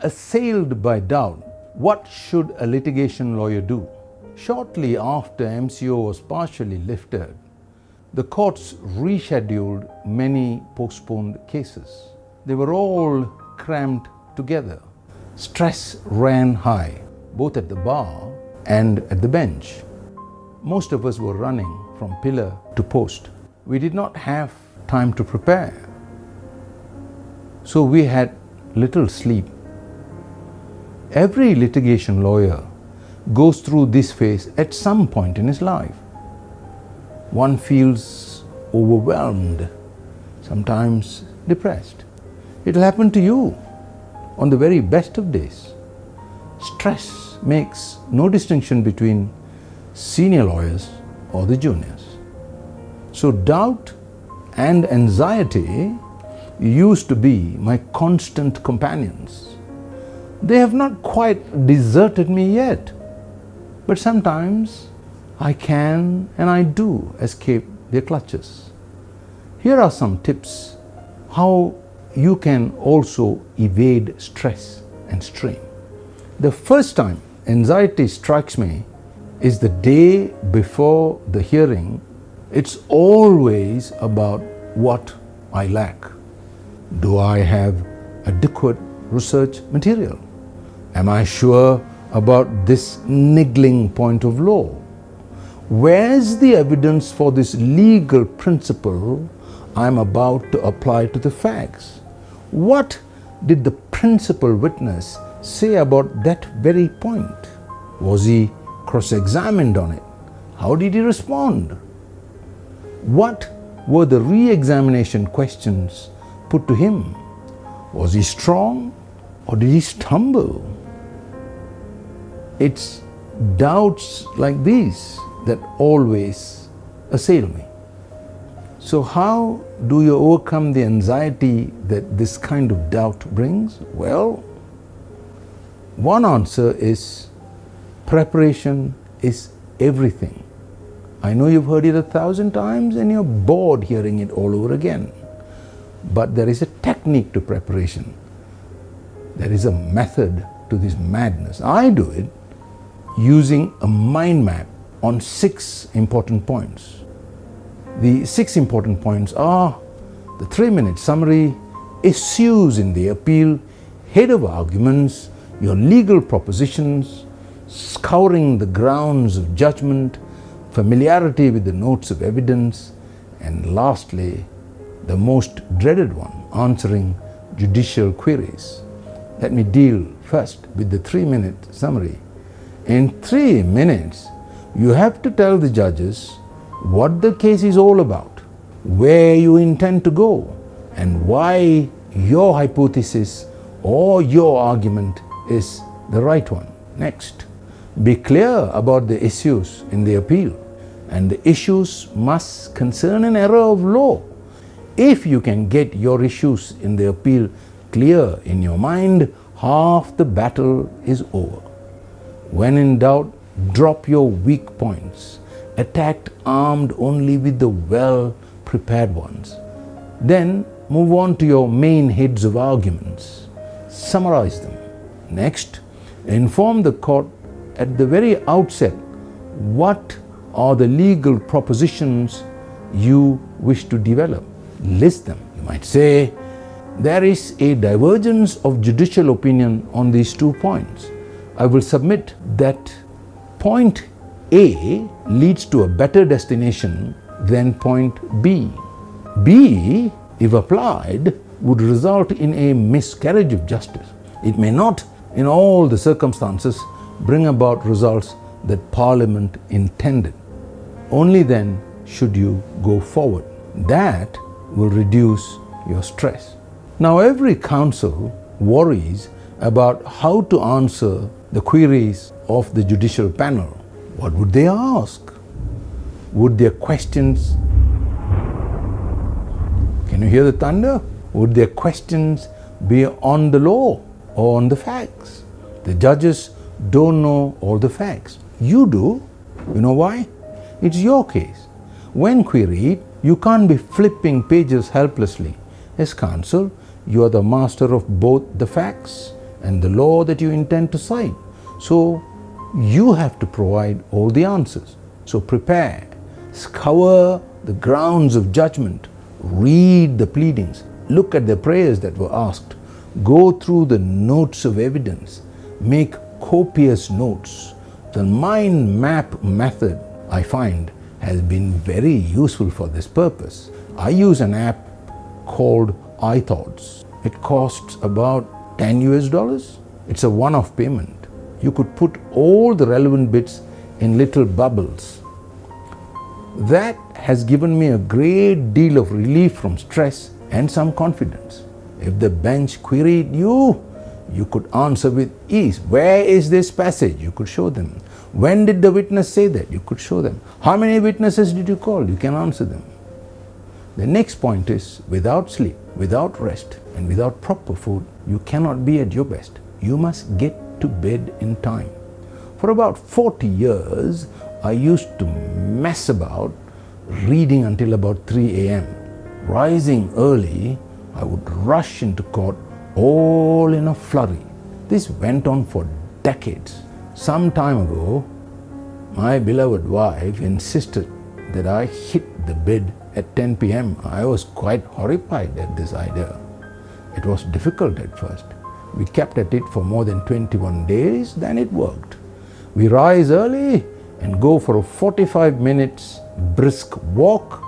assailed by doubt, what should a litigation lawyer do? Shortly after MCO was partially lifted, the courts rescheduled many postponed cases. They were all cramped together. Stress ran high, both at the bar and at the bench. Most of us were running from pillar to post. We did not have time to prepare, so we had little sleep. Every litigation lawyer goes through this phase at some point in his life. One feels overwhelmed, sometimes depressed. It will happen to you on the very best of days. Stress makes no distinction between senior lawyers or the juniors. So doubt and anxiety used to be my constant companions. They have not quite deserted me yet, but sometimes I can and I do escape their clutches. Here are some tips how you can also evade stress and strain. The first time anxiety strikes me is the day before the hearing. It's always about what I lack. Do I have adequate research material? Am I sure about this niggling point of law? Where's the evidence for this legal principle I'm about to apply to the facts? What did the principal witness say about that very point? Was he cross-examined on it? How did he respond? What were the re-examination questions put to him? Was he strong or did he stumble? It's doubts like these that always assail me. So how do you overcome the anxiety that this kind of doubt brings? Well, one answer is preparation is everything. I know you've heard it 1,000 times and you're bored hearing it all over again. But there is a technique to preparation. There is a method to this madness. I do it using a mind map on 6 important points. The 6 important points are the 3-minute summary, issues in the appeal, head of arguments, your legal propositions, scouring the grounds of judgment, familiarity with the notes of evidence, and lastly, the most dreaded one, answering judicial queries. Let me deal first with the 3-minute summary. In 3 minutes, you have to tell the judges what the case is all about, where you intend to go, and why your hypothesis or your argument is the right one. Next, be clear about the issues in the appeal, and the issues must concern an error of law. If you can get your issues in the appeal clear in your mind, half the battle is over. When in doubt, drop your weak points, attacked armed only with the well-prepared ones. Then move on to your main heads of arguments. Summarize them. Next, inform the court at the very outset what are the legal propositions you wish to develop. List them. You might say, there is a divergence of judicial opinion on these 2 points. I will submit that point A leads to a better destination than point B. B, if applied, would result in a miscarriage of justice. It may not, in all the circumstances, bring about results that Parliament intended. Only then should you go forward. That will reduce your stress. Now, every counsel worries about how to answer the queries of the judicial panel. What would they ask? Would their questions, can you hear the thunder? Would their questions be on the law or on the facts? The judges don't know all the facts. You do. You know why? It's your case. When queried, you can't be flipping pages helplessly. As counsel, you are the master of both the facts and the law that you intend to cite. So you have to provide all the answers. So prepare, scour the grounds of judgment, read the pleadings, look at the prayers that were asked, go through the notes of evidence, make copious notes. The mind map method, I find, has been very useful for this purpose. I use an app called iThoughts. It costs about $10 US. It's a one-off payment. You could put all the relevant bits in little bubbles. That has given me a great deal of relief from stress and some confidence. If the bench queried you, you could answer with ease. Where is this passage? You could show them. When did the witness say that? You could show them. How many witnesses did you call? You can answer them. The next point is, without sleep, without rest, and without proper food, you cannot be at your best. You must get to bed in time. For about 40 years, I used to mess about reading until about 3 a.m. Rising early, I would rush into court all in a flurry. This went on for decades. Some time ago, my beloved wife insisted that I hit the bed at 10 p.m. I was quite horrified at this idea. It was difficult at first. We kept at it for more than 21 days, then it worked. We rise early and go for a 45 minutes brisk walk,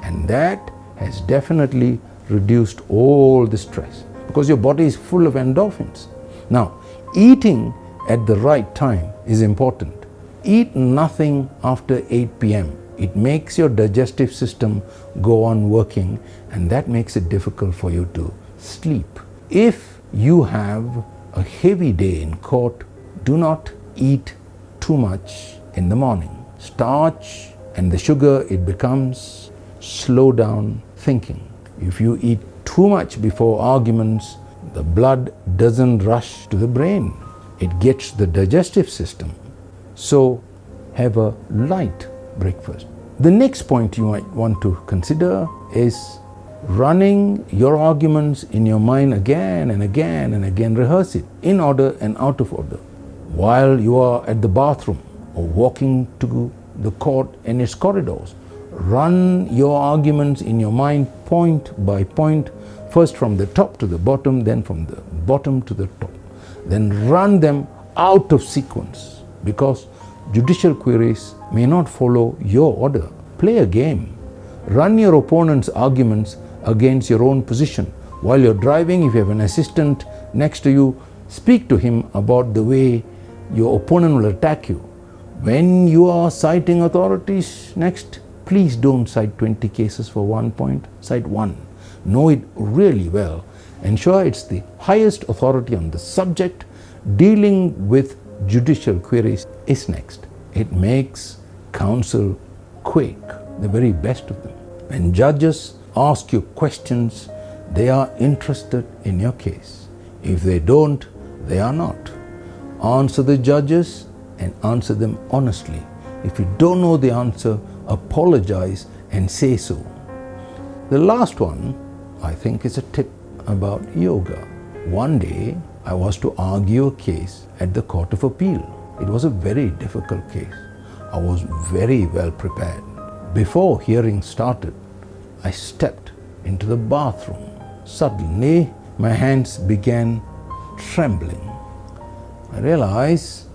and that has definitely reduced all the stress because your body is full of endorphins. Now, eating at the right time is important. Eat nothing after 8 p.m. It makes your digestive system go on working, and that makes it difficult for you to sleep. If you have a heavy day in court, do not eat too much in the morning. Starch and the sugar it becomes slow down thinking. If you eat too much before arguments, the blood doesn't rush to the brain. It gets the digestive system. So have a light breakfast. The next point you might want to consider is running your arguments in your mind again and again and again. Rehearse it in order and out of order. While you are at the bathroom or walking to the court and its corridors, run your arguments in your mind point by point, first from the top to the bottom, then from the bottom to the top. Then run them out of sequence, because judicial queries may not follow your order. Play a game. Run your opponent's arguments against your own position. While you're driving, if you have an assistant next to you, speak to him about the way your opponent will attack you. When you are citing authorities next, please don't cite 20 cases for 1 point. Cite 1. Know it really well. Ensure it's the highest authority on the subject. Dealing with judicial queries is next. It makes counsel quake, the very best of them. When judges ask you questions, they are interested in your case. If they don't, they are not. Answer the judges and answer them honestly. If you don't know the answer, apologize and say so. The last one, I think, is a tip about yoga. One day, I was to argue a case at the Court of Appeal. It was a very difficult case. I was very well prepared. Before hearing started, I stepped into the bathroom. Suddenly, my hands began trembling. I realized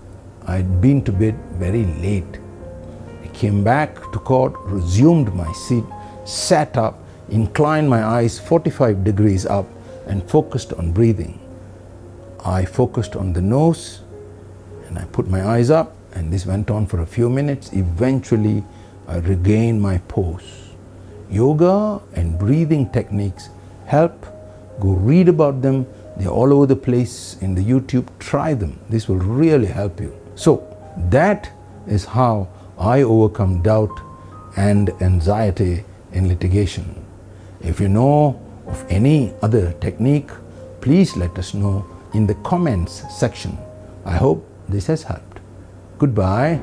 I'd been to bed very late. I came back to court, resumed my seat, sat up, inclined my eyes 45 degrees up, and focused on breathing. I focused on the nose, and I put my eyes up, and this went on for a few minutes. Eventually, I regained my pose. Yoga and breathing techniques help. Go read about them. They're all over the place in the YouTube. Try them. This will really help you. So that is how I overcome doubt and anxiety in litigation. If you know of any other technique, please let us know in the comments section. I hope this has helped. Goodbye.